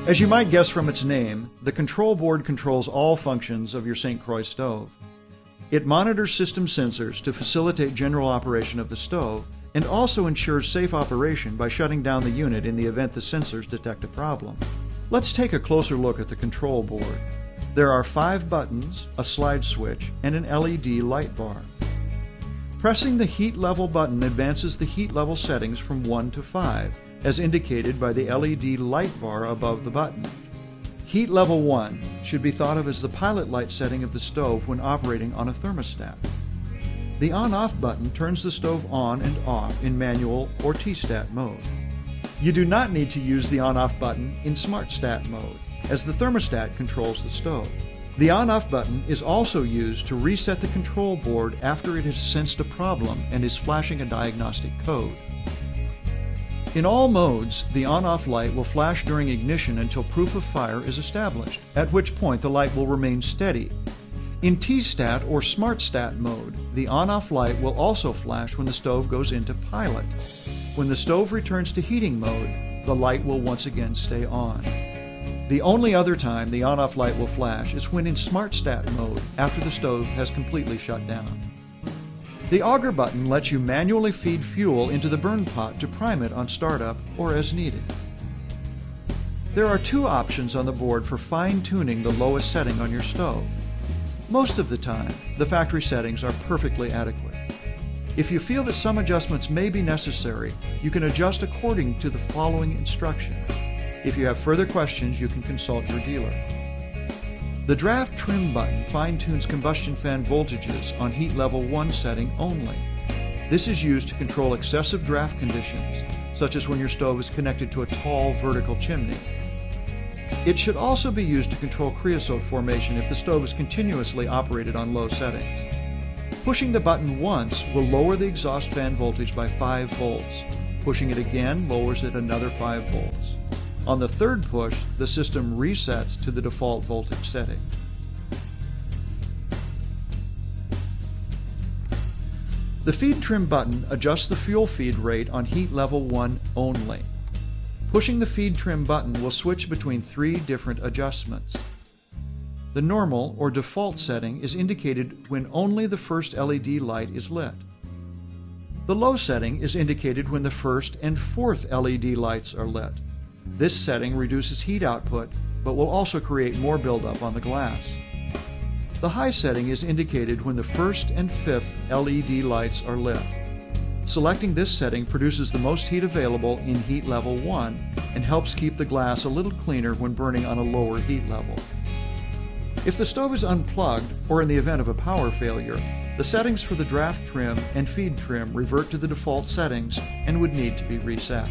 As you might guess from its name, the control board controls all functions of your St. Croix stove. It monitors system sensors to facilitate general operation of the stove and also ensures safe operation by shutting down the unit in the event the sensors detect a problem. Let's take a closer look at the control board. There are 5 buttons, a slide switch, and an LED light bar. Pressing the heat level button advances the heat level settings from 1 to 5, as indicated by the LED light bar above the button. Heat level 1 should be thought of as the pilot light setting of the stove when operating on a thermostat. The on-off button turns the stove on and off in manual or T-stat mode. You do not need to use the on-off button in smart stat mode, as the thermostat controls the stove. The on-off button is also used to reset the control board after it has sensed a problem and is flashing a diagnostic code. In all modes, the on-off light will flash during ignition until proof of fire is established, at which point the light will remain steady. In T-stat or smart stat mode, the on-off light will also flash when the stove goes into pilot. When the stove returns to heating mode, the light will once again stay on. The only other time the on-off light will flash is when in smart stat mode after the stove has completely shut down. The auger button lets you manually feed fuel into the burn pot to prime it on startup or as needed. There are 2 options on the board for fine-tuning the lowest setting on your stove. Most of the time, the factory settings are perfectly adequate. If you feel that some adjustments may be necessary, you can adjust according to the following instructions. If you have further questions, you can consult your dealer. The draft trim button fine-tunes combustion fan voltages on heat level 1 setting only. This is used to control excessive draft conditions, such as when your stove is connected to a tall vertical chimney. It should also be used to control creosote formation if the stove is continuously operated on low settings. Pushing the button once will lower the exhaust fan voltage by 5 volts. Pushing it again lowers it another 5 volts. On the 3rd push, the system resets to the default voltage setting. The feed trim button adjusts the fuel feed rate on heat level 1 only. Pushing the feed trim button will switch between 3 different adjustments. The normal or default setting is indicated when only the first LED light is lit. The low setting is indicated when the first and 4th LED lights are lit. This setting reduces heat output, but will also create more buildup on the glass. The high setting is indicated when the 1st and 5th LED lights are lit. Selecting this setting produces the most heat available in heat level 1 and helps keep the glass a little cleaner when burning on a lower heat level. If the stove is unplugged, or in the event of a power failure, the settings for the draft trim and feed trim revert to the default settings and would need to be reset.